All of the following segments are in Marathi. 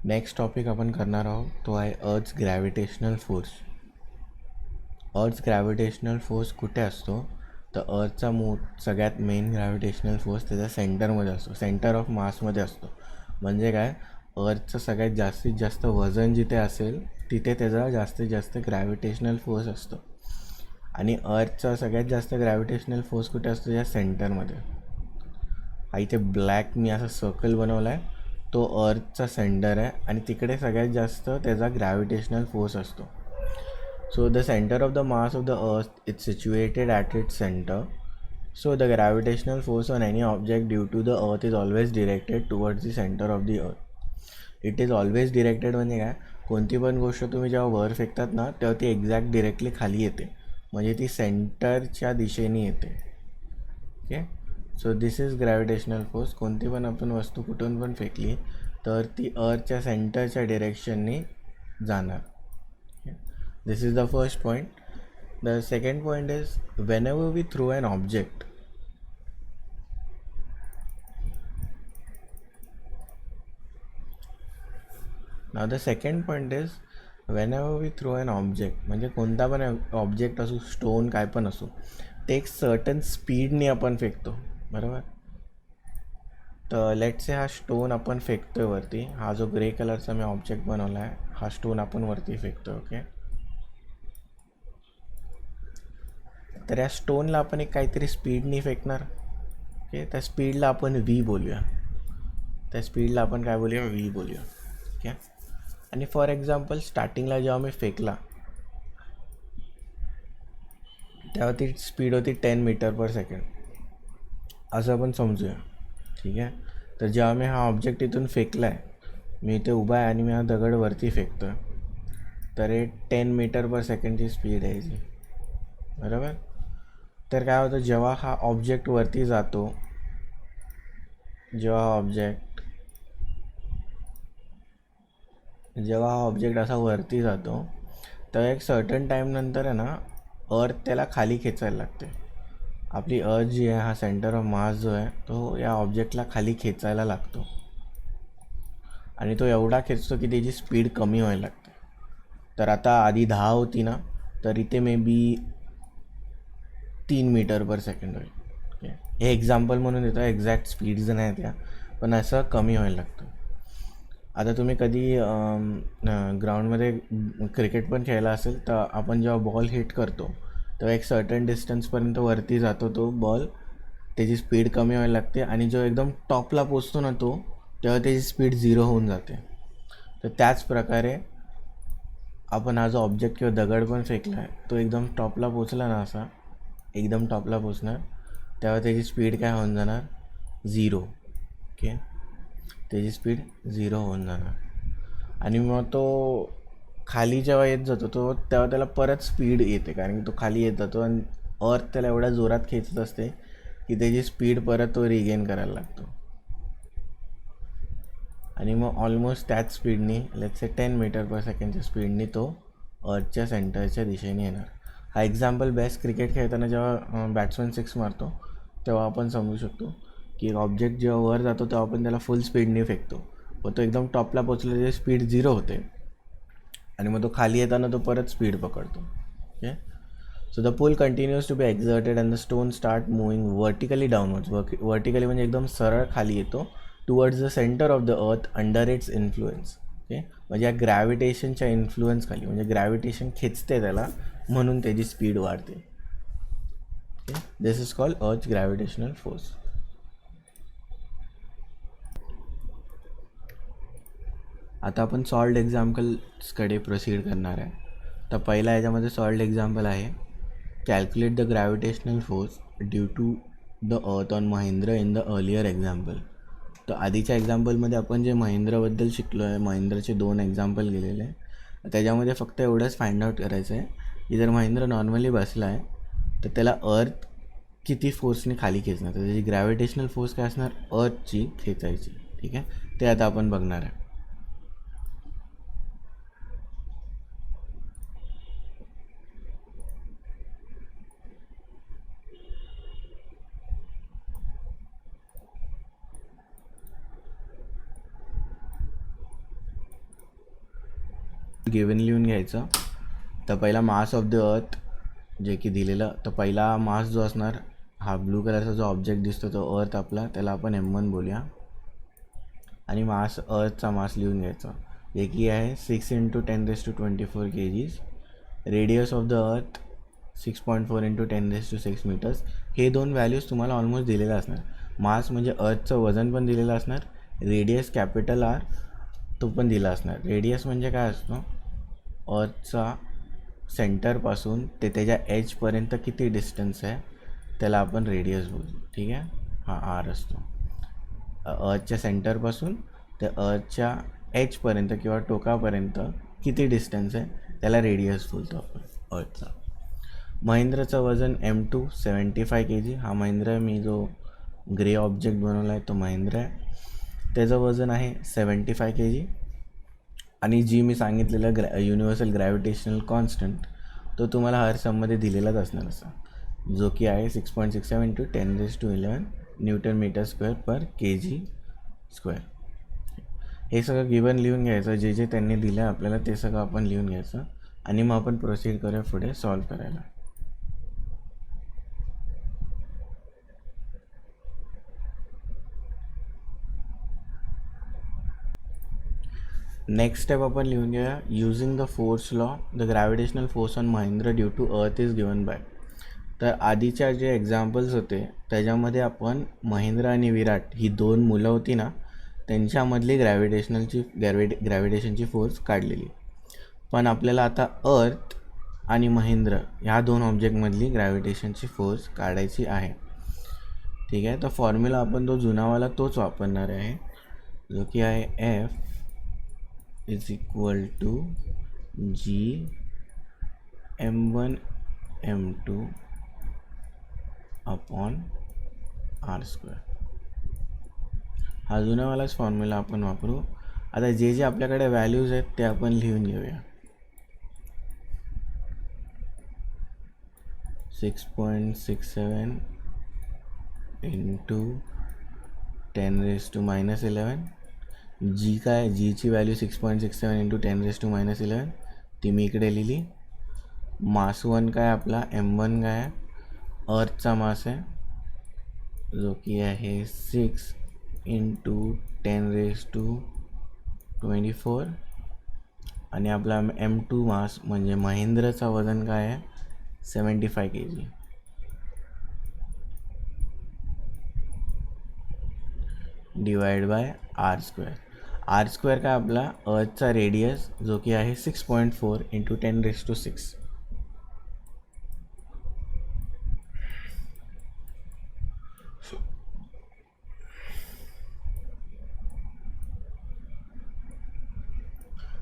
नेक्स्ट टॉपिक आपण करणार आहोत तो आहे अर्थ ग्रॅव्हिटेशनल फोर्स. अर्थ ग्रॅव्हिटेशनल फोर्स कुठे असतो तर अर्थचा सगळ्यात मेन ग्रॅव्हिटेशनल फोर्स त्याच्या सेंटरमध्ये असतो, सेंटर ऑफ मासमध्ये असतो. म्हणजे काय, अर्थचं सगळ्यात जास्तीत जास्त वजन जिथे असेल तिथे त्याचा जास्तीत जास्त ग्रॅव्हिटेशनल फोर्स असतो. आणि अर्थचा सगळ्यात जास्त ग्रॅव्हिटेशनल फोर्स कुठे असतो, या सेंटरमध्ये. हा इथे ब्लॅक मी असा सर्कल बनवला आहे, तो अर्थचा सेंटर आहे आणि तिकडे सगळ्यात जास्त त्याचा ग्रॅव्हिटेशनल फोर्स असतो. So the centre of the mass of the earth is situated at its centre. So the gravitational force on any object due to the earth is always directed towards the centre of the earth. It is always directed म्हणजे काय, कोणती पण गोष्ट तुम्ही जेव्हा वर फेकतात ना तेव्हा ती एक्झॅक्ट डिरेक्टली खाली येते, म्हणजे ती सेंटरच्या दिशेने येते. Okay, so this is gravitational force. कोणती पण आपण वस्तू कुठून पण फेकली तर ती अर्थच्या सेंटरच्या डिरेक्शनने जाणार. This is the first point. The second point is whenever we throw an object, now the second point is whenever we throw an object, म्हणजे कोणता पण ऑब्जेक्ट असो, स्टोन काय पण असो, ते एक सर्टन स्पीडने आपण फेकतो, बरोबर. तर लेट से हा स्टोन आपण फेकतोय वरती, हा जो ग्रे कलरचा मी ऑब्जेक्ट बनवला आहे हा स्टोन आपण वरती फेकतोय. ओके, तर या स्टोनला आपण एक काहीतरी स्पीडनी फेकणार. ओके, त्या स्पीडला आपण व्ही बोलूया, त्या स्पीडला आपण काय बोलूया, व्ही बोलूया. ओके, आणि फॉर एक्झाम्पल स्टार्टिंगला जेव्हा मी फेकला तेव्हा ती स्पीड होती 10 मीटर पर सेकंड, असं आपण समजूया. ठीक आहे, तर जेव्हा मी हा ऑब्जेक्ट इथून फेकला आहे, मी इथे उभा आहे आणि मी हा दगड वरती फेकतो आहे, तर हे 10 मीटर पर सेकंडची स्पीड आहे जी, बरोबर. तर काय होतं, जेव्हा हा ऑब्जेक्ट वरती जातो, जेव्हा हा ऑब्जेक्ट असा वरती जातो तर एक सर्टन टाईम नंतर आहे ना अर्थ त्याला खाली खेचायला लागते. आपली अर्थ जी आहे, हा सेंटर ऑफ मास जो आहे तो या ऑब्जेक्टला खाली खेचायला लागतो आणि तो एवढा खेचतो की त्याची स्पीड कमी व्हायला लागते. तर आता आधी 10 होती ना, तर इथे maybe 3 metre per second होईल. ओके, हे एक्झाम्पल म्हणून येतं, एक्झॅक्ट स्पीड्स नाही त्या, पण असं कमी व्हायला लागतं. आता तुम्ही कधी ग्राउंडमध्ये क्रिकेट पण खेळला असेल तर आपण जेव्हा बॉल हिट करतो तेव्हा एक सर्टन डिस्टन्सपर्यंत वरती जातो तो बॉल, त्याची स्पीड कमी व्हायला लागते आणि जो एकदम टॉपला पोचतो ना तो, तेव्हा त्याची स्पीड 0 होऊन जाते. तर त्याच प्रकारे आपण हा जो ऑब्जेक्ट किंवा दगड पण फेकला आहे तो एकदम टॉपला पोचला ना, असा एकदम टॉपला पोचणार, तेव्हा त्याची स्पीड काय होऊन जाणार, 0. ओके, त्याची स्पीड 0 होऊन जाणार आणि मग तो खाली जेव्हा येत जातो तो तेव्हा त्याला परत स्पीड येते, कारण की तो खाली येत जातो आणि अर्थ त्याला एवढ्या जोरात खेचत असते की त्याची स्पीड परत तो रिगेन करायला लागतो आणि मग ऑलमोस्ट त्याच स्पीडनी, लेट्स से 10 मीटर पर सेकंडच्या स्पीडनी तो अर्थच्या सेंटरच्या दिशेने येणार. हा एक्झाम्पल बेस्ट क्रिकेट खेळताना जेव्हा बॅट्समॅन 6 मारतो तेव्हा आपण समजू शकतो की एक ऑब्जेक्ट जेव्हा वर जातो तेव्हा आपण त्याला फुल स्पीडने फेकतो, व तो एकदम टॉपला पोचला त्याची स्पीड 0 होते आणि मग तो खाली येताना तो परत स्पीड पकडतो. Okay, so the pull continues to be exerted and the stone start moving vertically downwards. Vertically म्हणजे एकदम सरळ खाली येतो, towards the centre of the earth under its influence. Okay, म्हणजे या ग्रॅव्हिटेशनच्या इन्फ्लुएन्स खाली, म्हणजे ग्रॅव्हिटेशन खेचते त्याला म्हणून त्याची स्पीड वाढते. ओके, दिस इज कॉल्ड अर्थ ग्रॅव्हिटेशनल फोर्स. आता आपण सॉल्व्ड एक्झाम्पल्सकडे प्रोसीड करणार आहे. तर पहिला याच्यामध्ये सॉल्व्ड एक्झाम्पल आहे, calculate the gravitational force due to the earth on Mahendra in the earlier example. तर आधीच्या एक्झाम्पलमध्ये आपण जे महेंद्रबद्दल शिकलो आहे, महेंद्रचे 2 एक्झाम्पल गेलेले आहे, त्याच्यामध्ये फक्त एवढंच फाइंड आउट करायचं आहे की जर महेंद्र नॉर्मली बसला आहे तर त्याला अर्थ किती फोर्सने खाली खेचणार, तर त्याची ग्रॅव्हिटेशनल फोर्स काय असणार, अर्थची खेचायची. ठीक आहे, ते आता आपण बघणार आहे. गिवन लिहून घ्यायचं. तर पहिला मास ऑफ द अर्थ जे की दिलेलं, तर पहिला मास जो असणार हा ब्लू कलरचा जो ऑब्जेक्ट दिसतो तो अर्थ आपला, त्याला आपण M1 बोलूया. आणि मास अर्थचा मास लिहून घ्यायचा जे की आहे 6 × 10⁻24 kgs. रेडियस ऑफ द अर्थ 6.4 × 10⁻6 मीटर्स. हे दोन व्हॅल्यूज तुम्हाला ऑलमोस्ट दिलेलं असणार. मास म्हणजे अर्थचं वजन पण दिलेलं असणार. रेडियस कॅपिटल R तो पण दिला असणार. रेडियस म्हणजे काय असतो, अर्थचा सेंटरपासून ते त्याच्या एजपर्यंत किती डिस्टन्स आहे त्याला आपण रेडियस बोलू. ठीक आहे, हा R असतो. अर्थच्या सेंटरपासून ते अर्थच्या एजपर्यंत किंवा टोकापर्यंत किती डिस्टन्स आहे त्याला रेडियस बोलतो आपण अर्थचा. महिंद्राचं वजन M2 75 kg. हा महिंद्रा मी जो ग्रे ऑब्जेक्ट बनवला आहे तो महिंद्रा आहे. त्याचं वजन आहे 75 kg. आणि जी मी सांगितलेलं युनिव्हर्सल ग्रॅव्हिटेशनल कॉन्स्टंट तो तुम्हाला हर सममध्ये दिलेलाच असणार असा, जो की आहे 6.67 × 10⁻11 न्यूटन मीटर स्क्वेअर पर kg². हे सगळं गिवन लिहून घ्यायचं. जे जे त्यांनी दिलं आहे आपल्याला ते सगळं आपण लिहून घ्यायचं आणि मग आपण प्रोसीड करूया पुढे सॉल्व करायला. नेक्स्ट स्टेप आपण लिहून घेऊया. Using the force law the gravitational force on Mahindra due to earth is given by. तर आधीच्या जे एक्झाम्पल्स होते त्याच्यामध्ये आपण महिंद्रा आणि विराट ही दोन मुलं होती ना, त्यांच्यामधली ग्रॅव्हिटेशनची फोर्स काढलेली. पण आपल्याला आता अर्थ आणि महिंद्रा ह्या दोन ऑब्जेक्टमधली ग्रॅव्हिटेशनची फोर्स काढायची आहे. ठीक आहे, तर फॉर्म्युला आपण तो जुनावाला तोच वापरणार आहे, जो की आहे F is equal to G M1 M2 upon R². हा जुनावालाच फॉर्म्युला आपण वापरू. आता जे जे आपल्याकडे व्हॅल्यूज आहेत ते आपण लिहून घेऊया. 6.67 × 10⁻11. जी काय, जीची व्हॅल्यू 6.67 × 10⁻11 ती मी इकडे लिहिली. मास 1 काय आपला M1 काय आहे, अर्थचा मास आहे जो की आहे 6 × 10⁻24. आणि आपला M2 मास म्हणजे महिंद्राचा वजन काय आहे 75 kg. Divide by R². R² काय आपला अर्थचा रेडियस जो की आहे 6.4 × 10⁻6.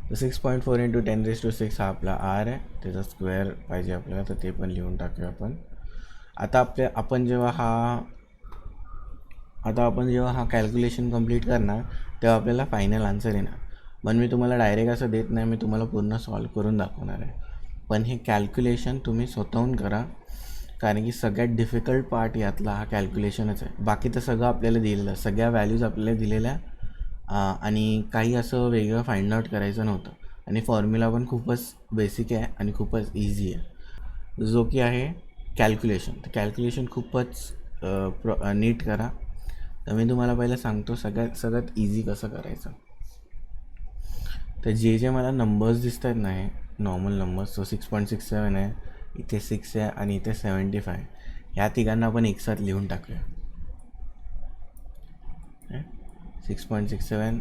तर 6.4 × 10⁻6 हा आपला R आहे. त्याचा स्क्वेअर पाहिजे आपल्याला, तर ते पण लिहून टाकूया आपण. आता आपण जेव्हा हा कॅल्क्युलेशन कंप्लीट करणार तेव्हा आपल्याला फायनल आन्सर येणार. पण मी तुम्हाला डायरेक्ट असं देत नाही, मी तुम्हाला पूर्ण सॉल्व करून दाखवणार आहे. पण हे कॅल्क्युलेशन तुम्ही स्वतःहून करा, कारण की सगळ्यात डिफिकल्ट पार्ट यातला हा कॅल्क्युलेशनच आहे. बाकी तर सगळं आपल्याला दिलेलं, सगळ्या व्हॅल्यूज आपल्याला दिलेल्या आणि काही असं वेगळं फाइंड आउट करायचं नव्हतं. आणि फॉर्म्युला पण खूपच बेसिक आहे आणि खूपच इझी आहे, जो की आहे कॅल्क्युलेशन. तर कॅल्क्युलेशन खूपच नीट करा. तर मी तुम्हाला पहिलं सांगतो सगळ्यात इझी कसं करायचं. तर जे जे मला नंबर्स दिसत आहेत ना, हे नॉर्मल नंबर्स, तो 6.67 आहे, इथे 6 आहे आणि इथे 75. ह्या तिघांना आपण एकसाथ लिहून टाकूया. 6.67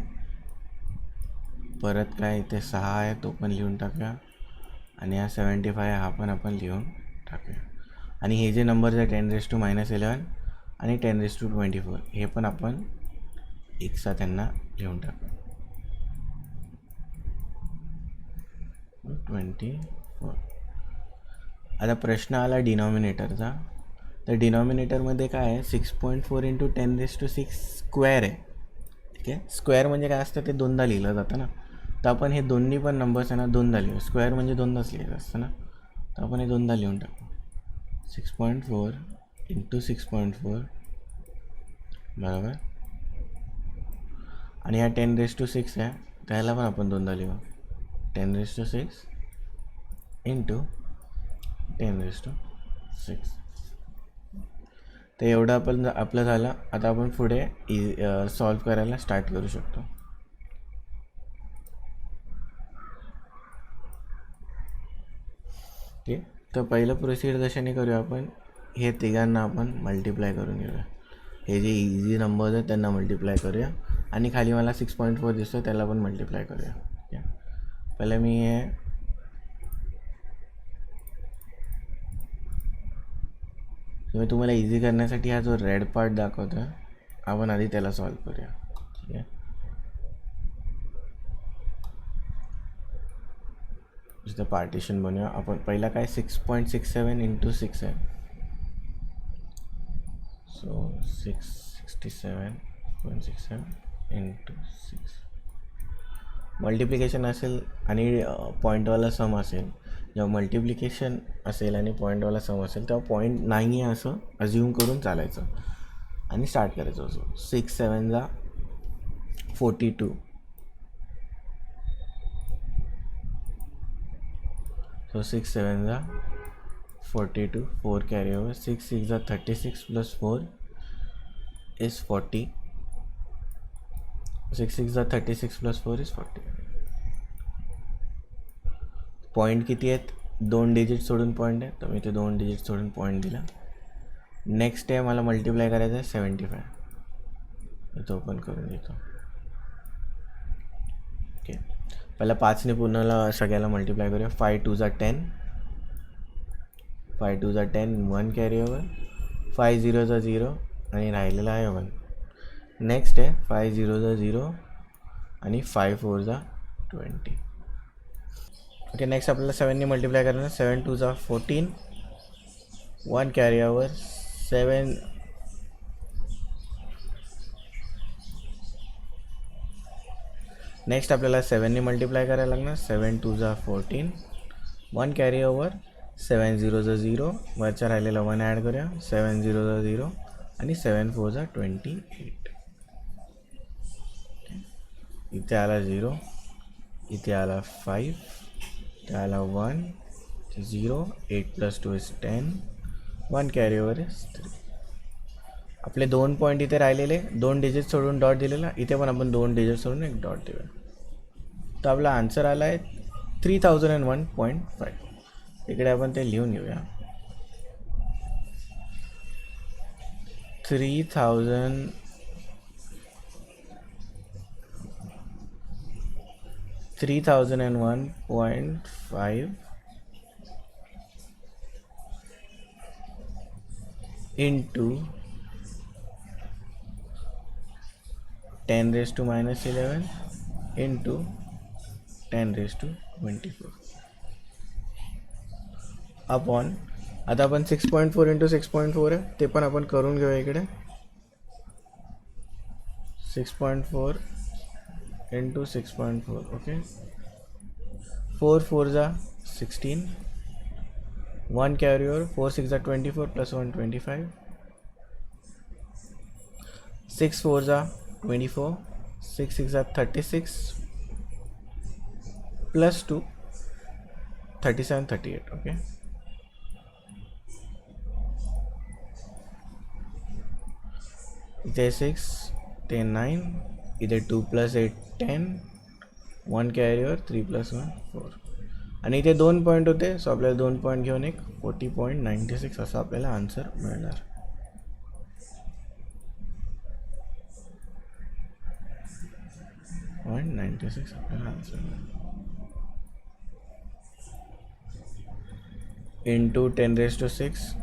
परत काय इथे 6 आहे तो पण लिहून टाकूया. आणि हा 75 हा पण आपण लिहून टाकूया. आणि हे जे नंबर्स आहे 10⁻11 आणि 10⁻24 हे पण आपण एकसाथ त्यांना लिहून टाकू. 24. आता प्रश्न आला डिनॉमिनेटरचा. तर डिनॉमिनेटरमध्ये काय आहे 6.4 × 10⁻6 स्क्वेअर आहे. ठीक आहे, स्क्वेअर म्हणजे काय असतं ते दोनदा लिहिलं जातं ना. तर आपण हे दोन्ही पण नंबर्स आहे ना दोनदा लिहू. स्क्वेअर म्हणजे दोनदाच लिहिलं असतं ना, तर आपण हे दोनदा लिहून टाकू. 6.4 × 6.4 बरोबर. आणि हा 10⁻6 आहे, त्याला पण आपण दोनदा लिहू. 10⁶ इंटू 10⁶. तर एवढं आपलं झालं. आता आपण पुढे सॉल्व करायला स्टार्ट करू शकतो. ठीक. तर पहिलं प्रोसिजर कशाने करूया आपण, हे तिघांना आपण मल्टिप्लाय करून घेऊया. हे जे इझी नंबर्स आहेत त्यांना मल्टिप्लाय करूया आणि खाली मला 6.4 दिसतो त्याला पण मल्टिप्लाय करूया. ठीक आहे. पहिलं मी हे मी तुम्हाला इझी करण्यासाठी हा जो रेड पार्ट दाखवतो आहे आपण आधी त्याला सॉल्व करूया. ठीक आहे. इथं पार्टिशन बनवूया आपण. पहिला काय 6.67 इंटू 6 आहे. So 667.67 into 6. मल्टिप्लिकेशन असेल आणि पॉईंटवाला सम असेल. जेव्हा मल्टिप्लिकेशन असेल आणि पॉईंटवाला सम असेल तेव्हा पॉईंट नाही आहे असं अज्युम करून चालायचं आणि स्टार्ट करायचं. असं 6 7 जा 42. So 6 7 जा 42, 4 carry over, 6 6 जा 36 plus 4 is 40. 6 6 जा 36 plus 4 is 40. पॉईंट किती आहेत, 2 डिजिट सोडून पॉईंट आहे, तर मी ते 2 डिजिट सोडून पॉईंट दिला. नेक्स्ट आहे मला मल्टिप्लाय करायचं आहे 75. तो ओपन करून देतो. ओके. पहिला 5ने पूर्ण सगळ्याला मल्टिप्लाय करूया. 5 2 जा 10, 5 2 जा 10, 1 कॅरी ओवर, 5 0 जा 0 आणि राहिलेला आहे 1. नेक्स्ट आहे 5 0 जा 0 आणि 5 4 जा 20. ओके. नेक्स्ट आपल्याला 7ने मल्टिप्लाय करणार. 7 2 जा 14, 1 कॅरी ओवर, 7 नेक्स्ट आपल्याला 7ने मल्टिप्लाय करायला लागणार. 7 2 जा 14, 1 कॅरी ओवर, 7 0 जा 0, वरच्या राहिलेला 1 ॲड करूया. 7 0 जा 0 आणि 7 4 जा 28. इथे आला 0, इथे आला 5, इथे आला 1 0, 8 + 2 is 10, 1 कॅरी ओवर is 3. आपले 2 पॉईंट इथे राहिलेले, 2 डिजिट सोडून डॉट दिलेला, इथे पण आपण 2 डिजिट सोडून एक डॉट देऊया. तर आपला आन्सर आला आहे 3001.5. इकडे आपण ते लिहून घेऊया. 3001.5 इंटू 10⁻11 इंटू 10⁻24 अपॉन. आता आपण 6.4 इंटू 6.4 आहे ते पण आपण करून घेऊया इकडे. 6.4 इंटू 6.4. ओके. 4 4 जा 16, 1 कॅरी ओवर, 4 6 जा 24 + 1 25, 6 4 जा 24, 6 6 जा 36 + 2 37 38. ओके. इथे 6 ते 9, इथे 2 + 8 10, 1 कॅरी ओवर, 3 + 1 4 आणि इथे 2 पॉईंट होते. सो आपल्याला 2 पॉईंट घेऊन एक 40.96 असं आपल्याला आन्सर मिळणार. .96 आपल्याला आन्सर मिळणार. Into 10⁻6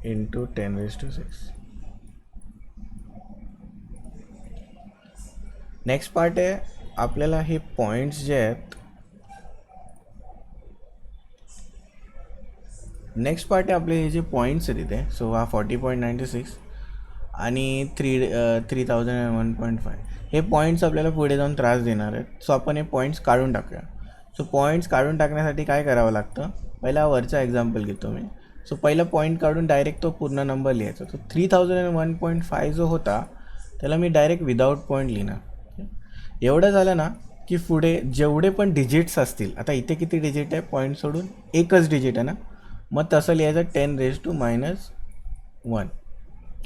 into 10⁻6. नेक्स्ट पार्ट आहे आपल्याला हे पॉईंट्स जे आहेत. नेक्स्ट पार्ट आहे आपले हे जे पॉईंट्स आहेत इथे. सो हा 40.96 आणि 3001.5 हे पॉईंट्स आपल्याला पुढे जाऊन त्रास देणार आहेत. सो आपण हे पॉईंट्स काढून टाकूया. सो पॉईंट्स काढून टाकण्यासाठी काय करावं लागतं, पहिला वरचा एक्झाम्पल घेतो मी. सो पहिला पॉईंट काढून डायरेक्ट तो पूर्ण नंबर लिहायचा. तो 3001.5 जो होता त्याला मी डायरेक्ट विदाऊट पॉईंट लिहिणार. एवढं झालं ना की पुढे जेवढे पण डिजिट्स असतील, आता इथे किती डिजिट आहे पॉईंट सोडून, एकच डिजिट आहे ना, मग तसं लिहायचं 10⁻⁻1.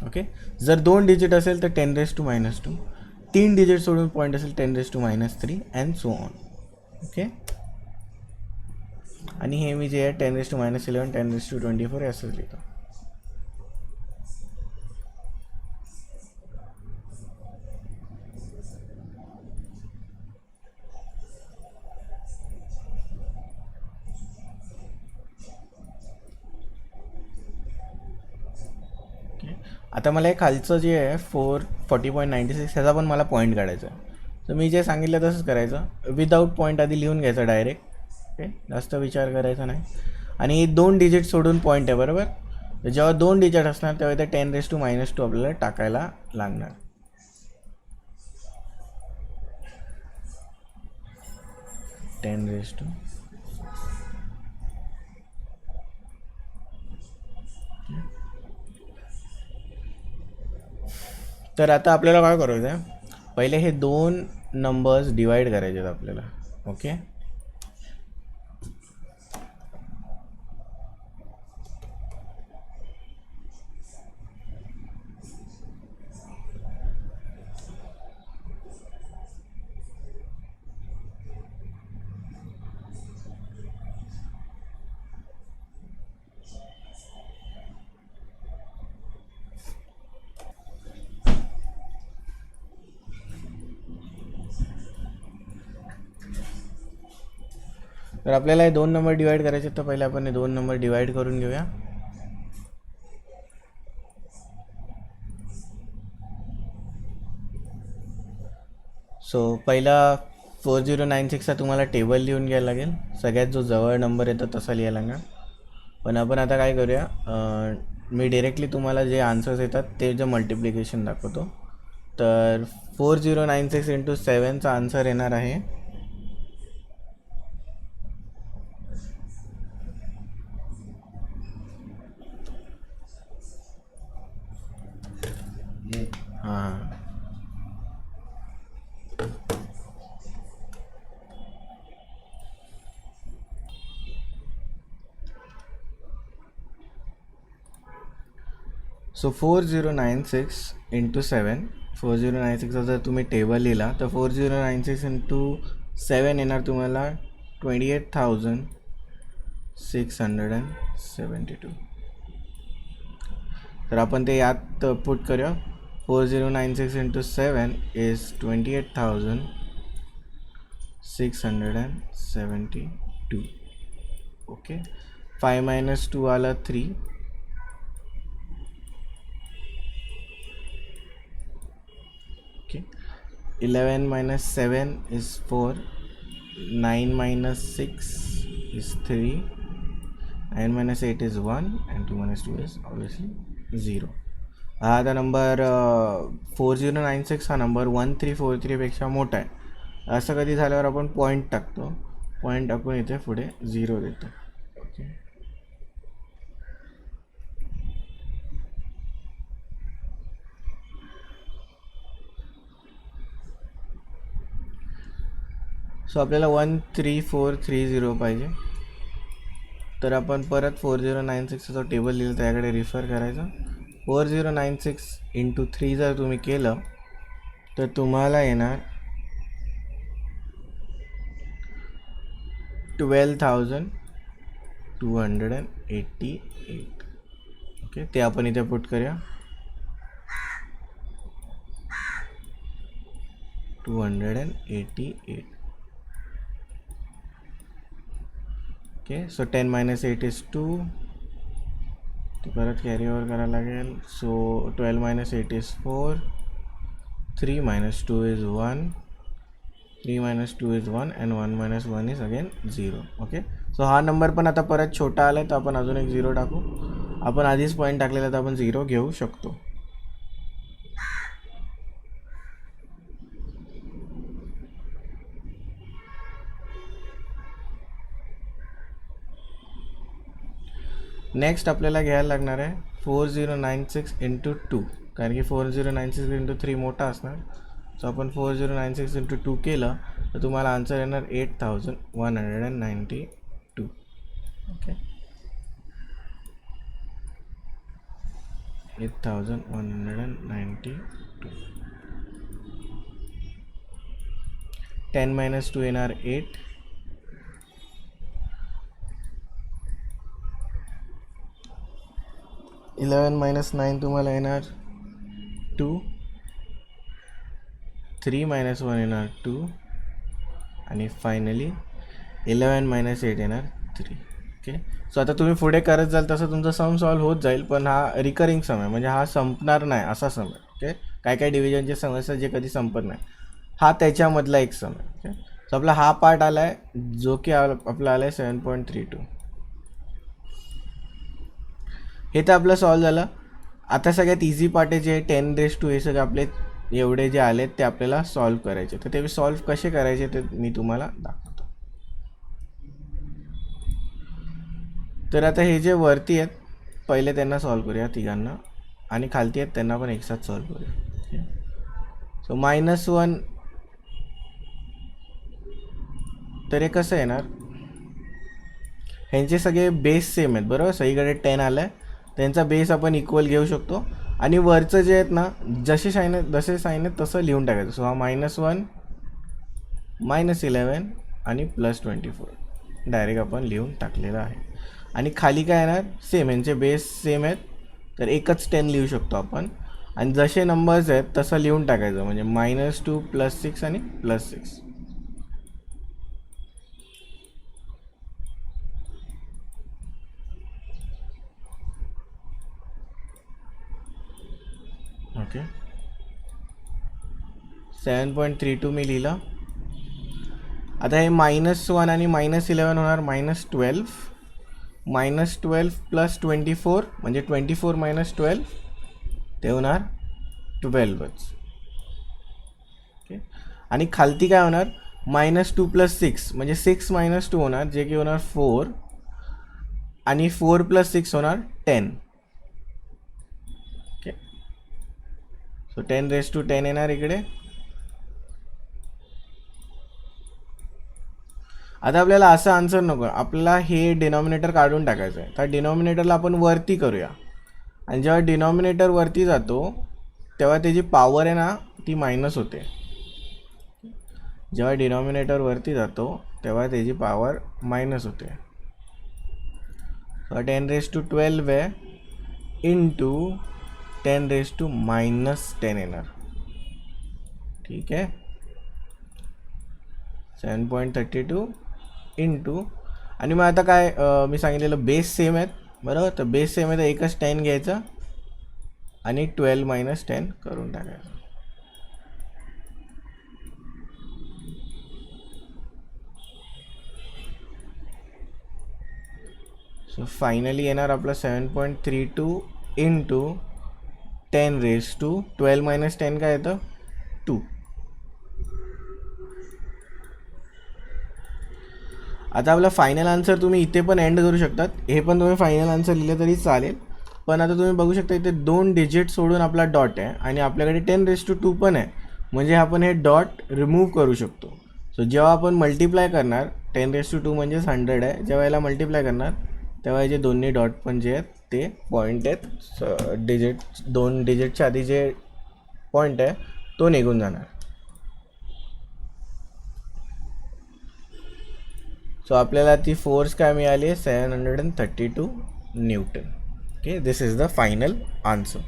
ओके. जर 2 डिजिट असेल तर 10⁻², 3 डिजिट सोडून पॉईंट असेल 10⁻³ अँड सो ऑन. ओके. आणि हे मी जे आहे 10⁻11, 10⁻24 असंच लिहितो. आता मला हे खालचं जे आहे 440.96 ह्याचा पण मला पॉईंट काढायचा आहे. तर मी जे सांगितलं तसंच करायचं, विदाऊट पॉईंट आधी लिहून घ्यायचं डायरेक्ट. ओके. जास्त विचार करायचा नाही. आणि 2 डिजिट सोडून पॉईंट आहे बरोबर. तर जेव्हा 2 डिजिट असणार तेव्हा इथे 10⁻² आपल्याला टाकायला लागणार. तर आता आपल्याला काय करायचं आहे, पहिले हे 2 नंबर्स डिवाईड करायचे आहेत आपल्याला. ओके. तर आपल्याला हे 2 नंबर डिवाईड करायचे, तर पहिले आपण हे 2 नंबर डिवाईड करून घेऊया. सो पहिला 4096चा तुम्हाला टेबल लिहून घ्यायला लागेल. सगळ्यात जो जवळ नंबर येतो तसा लिहायला लागणार. पण आपण आता काय करूया, मी डिरेक्टली तुम्हाला जे आन्सर्स येतात ते जे मल्टिप्लिकेशन दाखवतो. तर 4096 × 7चा आन्सर येणार आहे 4096 × 7. 4096चा जर तुम्ही टेबल लिहिला तर 4096 × 7 येणार तुम्हाला 28,672. तर आपण ते यात पुट करूया. 4096 × 7 इज 28,672. ओके. 5 - 2 आला 3. Okay. 11 - 7 is 4. 9 - 6 is 3. 9 - 8 is 1 and 2 - 2 is obviously 0. हा आता नंबर 4096 हा नंबर 1343 पेक्षा मोठा आहे. असं कधी झाल्यावर आपण पॉईंट टाकतो. पॉईंट टाकून इथे पुढे 0 देतो. ओके. सो आपल्याला 13430 पाहिजे. तर आपण परत 4096चा जो टेबल लिहिला त्याकडे रिफर करायचा. 4096 × 3 जर तुम्ही केलं तर तुम्हाला येणार 12,288. ओके. ते आपण इथे पुट करूया. 288. ओके. So 10 - 8 is 2. तो परत कॅरी ओव्हर करायला लागेल. So 12 - 8 is 4. 3 - 2 is 1. 3 - 2 is 1 and 1 - 1 is again 0. Okay. So हा नंबर पण आता परत छोटा आला तर आपण अजून एक 0 टाकू. आपण आधीच पॉईंट टाकलेला तर आपण 0 घेऊ शकतो. नेक्स्ट आपल्याला घ्यायला लागणार आहे 4096 × 2. कारण की 4096 × 3 मोठा असणार. सो आपण 4096 × 2 केलं तर तुम्हाला आन्सर येणार 8192. ओके, 8192. 10 - 2 येणार 8. 11 - 9 तुम्हाला येणार 2. 3 - 1 येणार 2. आणि फायनली 11 - 8 येणार 3. ओके, सो आता तुम्ही पुढे करत जाल तसं तुमचा सम सॉल्व होत जाईल, पण हा रिकरिंग सम आहे, म्हणजे हा संपणार नाही असा सम आहे. ओके, काय काय डिव्हिजनचे समस्या जे कधी संपत नाही, हा त्याच्यामधला एक सम आहे. ओके, सो आपला हा पार्ट आला आहे जो की आपला आला आहे 7.32. हे तर आपलं सॉल्व झालं. आता सगळ्यात इझी पार्ट आहे जे 10⁻², हे सगळे आपले एवढे जे आले ते आपल्याला सॉल्व करायचे. तर ते सॉल्व कसे करायचे ते मी तुम्हाला दाखवतो. तर आता हे जे वरती आहेत पहिले त्यांना सॉल्व करूया तिघांना, आणि खालती आहेत त्यांना पण एकसाथ सॉल्व करूया. सो -1, तर हे कसं येणार, ह्यांचे सगळे बेस सेम आहेत बरोबर, सगळीकडे 10 आलं आहे, त्यांचा बेस आपण इक्वल घेऊ शकतो, आणि वरचं जे आहेत ना जसे साईन आहेत तसं लिहून टाकायचं. सो हा -1, -11 आणि +24 डायरेक्ट आपण लिहून टाकलेलं आहे. आणि खाली काय येणार, सेम, यांचे बेस सेम आहेत तर एकच 10 लिहू शकतो आपण, आणि जसे नंबर्स आहेत तसं लिहून टाकायचं, म्हणजे -2 +6 आणि +6. ओके, 7.32 मी लिहिलं. आता हे -1 आणि -11 होणार -12. -12 + 24 म्हणजे 24 - 12 ते होणार 12च. ओके, आणि खालती काय होणार, -2 + 6 म्हणजे 6 - 2 होणार, जे की होणार 4, आणि 4 + 6 होणार 10. ओके, सो 10⁻10 येणार इकडे. आता आपल्याला असं आन्सर नको, आपल्याला हे डिनॉमिनेटर काढून टाकायचं आहे. तर डिनॉमिनेटरला आपण वरती करूया, आणि जेव्हा डिनॉमिनेटर वरती जातो तेव्हा त्याची पॉवर आहे ना ती मायनस होते. जेव्हा डिनॉमिनेटर वरती जातो तेव्हा त्याची पॉवर मायनस होते. 10⁻12 आहे इंटू 10⁻−10 येणार. ठीक आहे, 7.32 इंटू, आणि मग आता काय मी सांगितलेलं बेस सेम आहेत बरोबर, तर बेस सेम आहे तर एकच 10 घ्यायचं आणि 12 - 10 करून टाकायचं. सो फायनली येणार आपलं 7.32 इंटू 10⁻12 - 10 काय येतं 2. आता आपला फायनल आन्सर तुम्ही इथे पण एंड करू शकतात, हे पण तुम्ही फायनल आन्सर लिहिलं तरी चालेल, पण आता तुम्ही बघू शकता इथे 2 डिजिट सोडून आपला डॉट आहे, आणि आपल्याकडे 10⁻2 पण आहे, म्हणजे आपण हे डॉट रिमूव्ह करू शकतो. सो जेव्हा आपण मल्टिप्लाय करणार, 10⁻2 म्हणजेच 100 आहे, जेव्हा याला मल्टिप्लाय करणार तेव्हा जे दोन्ही डॉट पण जे आहेत ते पॉईंट आहेत, डिजिट 2 डिजिटच्या आधी जे पॉईंट आहे तो निघून जाणार. सो आपल्याला ती फोर्स काय मिळाली आहे 732 Newton. Okay, this is the final answer.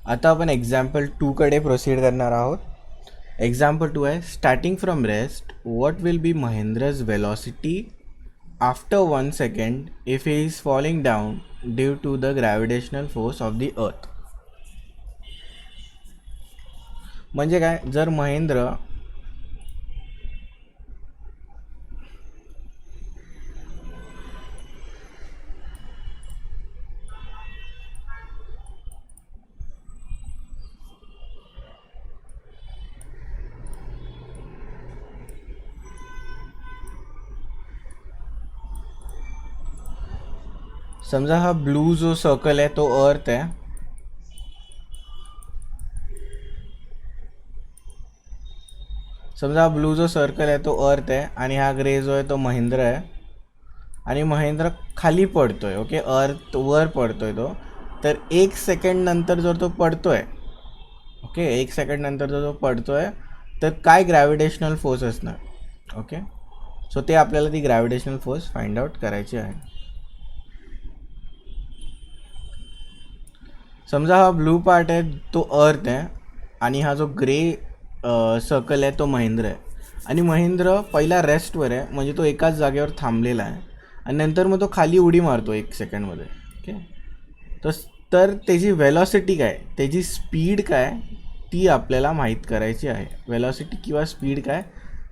आता आपण एक्झाम्पल 2 कडे प्रोसीड करणार आहोत. एक्झाम्पल 2 आहे, starting from rest what will be Mahendra's velocity after 1 second if he is falling down due to the gravitational force of the earth. म्हणजे काय, जर महेंद्र समजा हा ब्लू जो सर्कल आहे तो अर्थ आहे, समजा हा ब्लू जो सर्कल आहे तो अर्थ आहे आणि हा ग्रे जो आहे तो महेंद्र आहे आणि महेंद्र खाली पडतोय. ओके, अर्थ वर पडतोय तो. तर 1 सेकंड नंतर जर तो पडतोय, ओके, 1 सेकंड नंतर जर तो पडतोय तर काय ग्रॅव्हिटेशनल फोर्स असणार. ओके, सो ते आपल्याला ती ग्रॅव्हिटेशनल फोर्स फाइंड आउट करायची आहे. समजा हा ब्लू पार्ट आहे तो अर्थ आहे आणि हा जो ग्रे सर्कल आहे तो महेंद्र आहे आणि महेंद्र पहिला रेस्टवर आहे, म्हणजे तो एकाच जागेवर थांबलेला आहे आणि नंतर मग तो खाली उडी मारतो 1 सेकंडमध्ये. ओके, तर त्याची व्हेलॉसिटी काय, त्याची स्पीड काय, ती आपल्याला माहीत करायची आहे. व्हेलॉसिटी किंवा स्पीड काय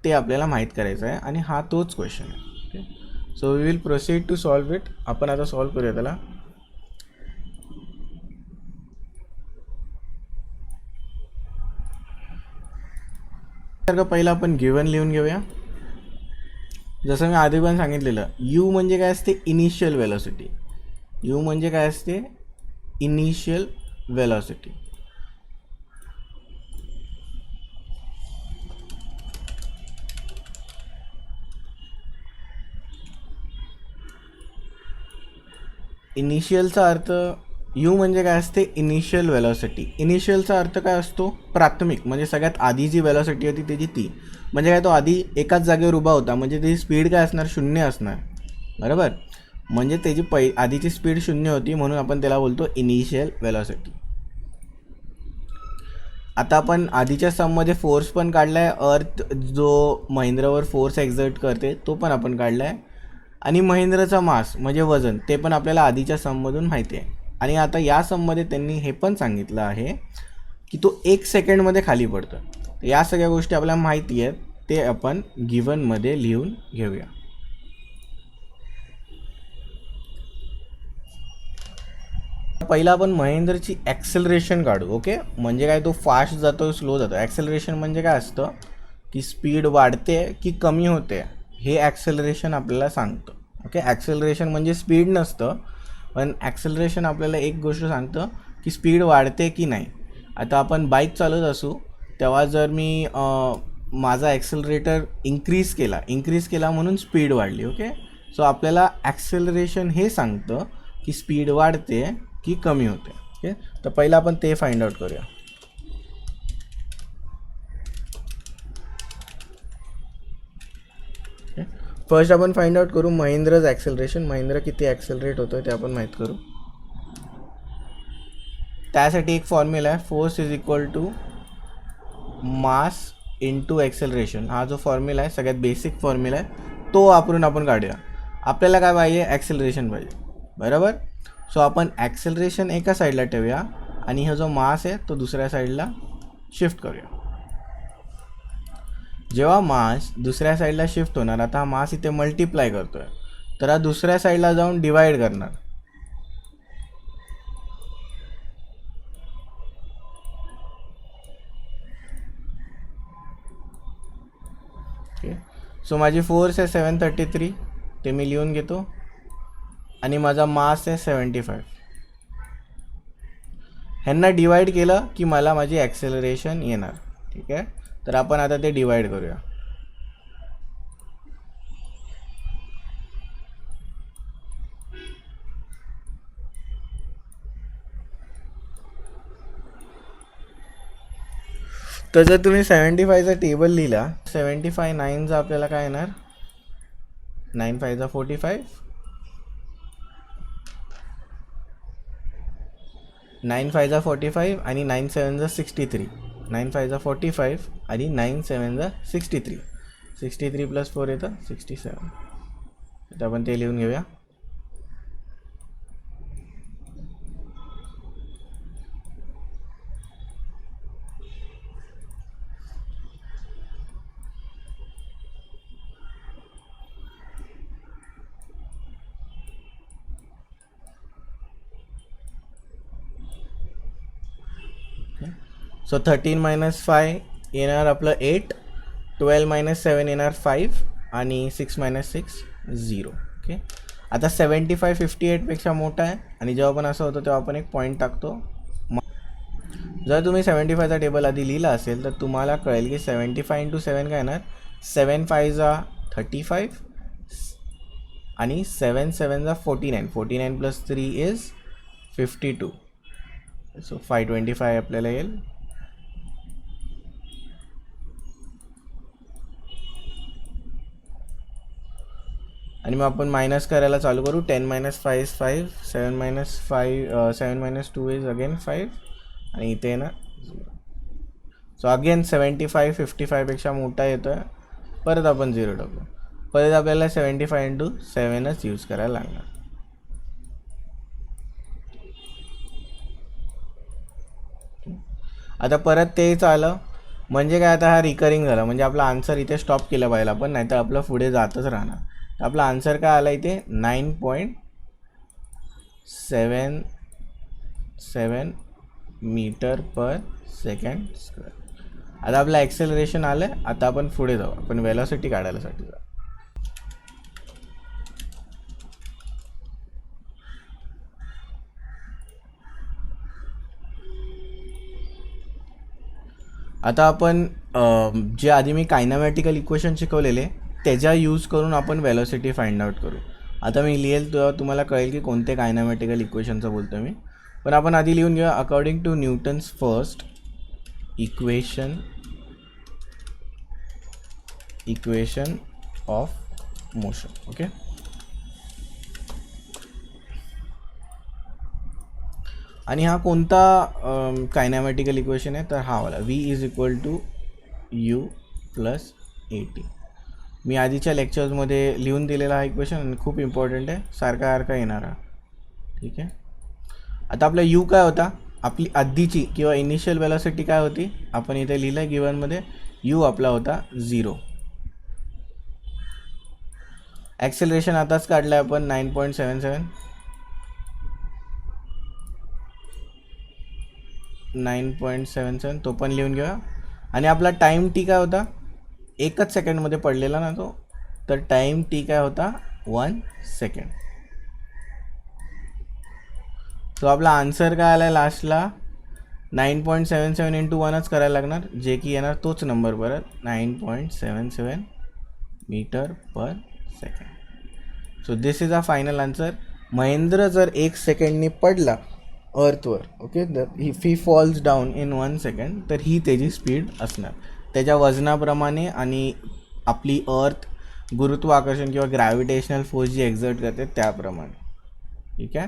ते आपल्याला माहीत करायचं आहे आणि हा तोच क्वेश्चन आहे. Okay, so we will proceed to solve it. आपण आता सॉल्व करूया त्याला. तर पहिला आपण गिवन लिहून घेऊया. जसं मी आधी पण सांगितलेलं, यू म्हणजे काय असते, इनिशियल वेलॉसिटी. यू म्हणजे काय असते, इनिशियल वेलॉसिटी. इनिशियलचा अर्थ, यू म्हणजे काय असते, इनिशियल वेलॉसिटी. इनिशियलचा अर्थ काय असतो, प्राथमिक, म्हणजे सगळ्यात आधी जी वेलॉसिटी होती त्याची ती. म्हणजे काय, तो आधी एकाच जागेवर उभा होता, म्हणजे त्याची स्पीड काय असणार, 0 असणार. बरोबर, म्हणजे त्याची आधीची स्पीड 0 होती, म्हणून आपण त्याला बोलतो इनिशियल वेलॉसिटी. आता आपण आधीच्या सममध्ये फोर्स पण काढला आहे, अर्थ जो महेंद्रवर फोर्स एक्झर्ट करते तो पण आपण काढला आहे आणि महेंद्रचा मास म्हणजे वजन ते पण आपल्याला आधीच्या सममधून माहिती आहे. आणि आता या सममध्ये त्यांनी हे पण सांगितलं आहे की तो 1 सेकंडमध्ये खाली पडतो. या सगळ्या गोष्टी आपल्याला माहिती आहेत, ते आपण गिवनमध्ये लिहून घेऊया. पहिला आपण महेंद्रची ॲक्सेलरेशन काढू. ओके, म्हणजे काय, तो फास्ट जातो स्लो जातो. ॲक्सेलरेशन म्हणजे काय असतं की स्पीड वाढते की कमी होते, हे ॲक्सेलरेशन आपल्याला सांगतं. ओके, ॲक्सेलरेशन म्हणजे स्पीड नसतं, पण ॲक्सेलरेशन आपल्याला एक गोष्ट सांगतं की स्पीड वाढते की नाही. आता आपण बाईक चालवत असू तेव्हा जर मी माझा ॲक्सेलरेटर इंक्रीज केला म्हणून स्पीड वाढली. ओके, सो आपल्याला ॲक्सेलरेशन हे सांगतं की स्पीड वाढते की कमी होते. ओके, तर पहिला आपण ते फाइंड आउट करूया. फर्स्ट आपण फाइंड आउट करू महेंद्रज ॲक्सेलरेशन. महेंद्र किती ॲक्सेलरेट होतोय ते आपण माहीत करू. त्यासाठी एक फॉर्म्युला आहे, force is equal to mass into acceleration. हा जो फॉर्म्युला आहे सगळ्यात बेसिक फॉर्म्युला आहे, तो वापरून आपण काढूया. आपल्याला काय पाहिजे, ॲक्सेलरेशन पाहिजे. बरोबर, सो आपण ॲक्सेलरेशन एका साईडला ठेवूया आणि हा जो मास आहे तो दुसऱ्या साईडला शिफ्ट करूया. जेव्हा मास दुसऱ्या साईडला शिफ्ट होणार, आता हा मास इथे मल्टिप्लाय करतोय, तर हा दुसऱ्या साईडला जाऊन डिवाइड करणार. ओके, सो माझी फोर्स आहे 733, ते मी लिहून घेतो आणि माझा मास आहे 75. ह्यांना डिवाइड केलं की मला माझी ॲक्सेलरेशन येणार. ठीक आहे, तर आपण आता ते डिवाइड करूया. तर जर तुम्ही 75चा टेबल लिहिला, 75 9चा आपल्याला काय येणार, 9 5 45, 9 5 45 आणि 9 7 63. 9 5 45 आणि 9 7 63. 63 + 4 येतं 67. तर आपण ते लिहून घेऊया. सो 13 - 5 येणार आपलं 8, 12 - 7 येणार 5 आणि 6 - 6 0. ओके, आता 75 58पेक्षा मोठा आहे आणि जेव्हा पण असं होतं तेव्हा आपण एक पॉईंट टाकतो. जर तुम्ही 75चा टेबल आधी लिहिला असेल तर तुम्हाला कळेल की 75 × 7 काय येणार, 7 5 जा 35 आणि 7 7 जा 49, 49 + 3 इज 52. सो 525 आपल्याला येईल. आणि मग आपण मायनस करायला चालू करू. 10 - 5 इज 5, 7 - 5 7 - 2 इज अगेन 5 आणि इथे ना. सो अगेन 75 55पेक्षा मोठा येतो आहे. परत आपण 0 टाकू. परत आपल्याला 75 × 7च यूज करायला लागणार. आता परत तेच आलं म्हणजे काय, आता हा रिकरिंग झाला म्हणजे आपला आन्सर इथे स्टॉप केला पाहिजे आपण, नाहीतर आपलं पुढे जातच राहणार. तर आपला आन्सर काय आला इथे 9.77 मीटर/सेकंड². आता आपलं ॲक्सेलरेशन आलं आहे. आता आपण पुढे जाऊ, आपण वेलॉसिटी काढायलासाठी जाऊ. आता आपण जे आधी मी कायनामॅटिकल इक्वेशन शिकवलेले त्याच्या यूज करून आपण वेलॉसिटी फाइंड आउट करू. आता मी लिहेल तेव्हा तुम्हाला कळेल की कोणते कायनामॅटिकल इक्वेशनचं बोलतो मी. पण आपण आधी लिहून घेऊया. According to Newton's first equation of motion. Okay. आणि हा कोणता कायनामॅटिकल इक्वेशन आहे, तर हा वाला V = U + AT. मी आधीच्या लेक्चर्समध्ये लिहून दिलेला हा इक्वेशन आणि खूप इम्पॉर्टंट आहे, सारखा येणार हा. ठीक आहे. आता आपला U काय होता, आपली आधीची किंवा इनिशियल वेलॉसिटी काय होती, आपण इथे लिहिलं आहे गिवनमध्ये. U आपला होता 0. ॲक्सेलरेशन आताच काढलं आहे आपण 9.77, तो पण लिहून घेऊया. आणि आपला टाईम टी काय होता, 1 सेकंडमध्ये पडलेला ना तो, तर टाईम टी काय होता 1 सेकंड. तो आपला आन्सर काय आला आहे लास्टला 9.77 × 1च करायला लागणार, जे की येणार तोच नंबर परत 9.77 metre per second. So this is a final answer. Mahendra जर 1 सेकंडनी पडला अर्थवर, ओके, तर if he falls down in 1 second, तर ही त्याची स्पीड असणार त्याच्या वजनाप्रमाणे आणि आपली अर्थ गुरुत्वाकर्षण किंवा ग्रॅव्हिटेशनल फोर्स जी एक्झर्ट करते त्याप्रमाणे. ठीक आहे.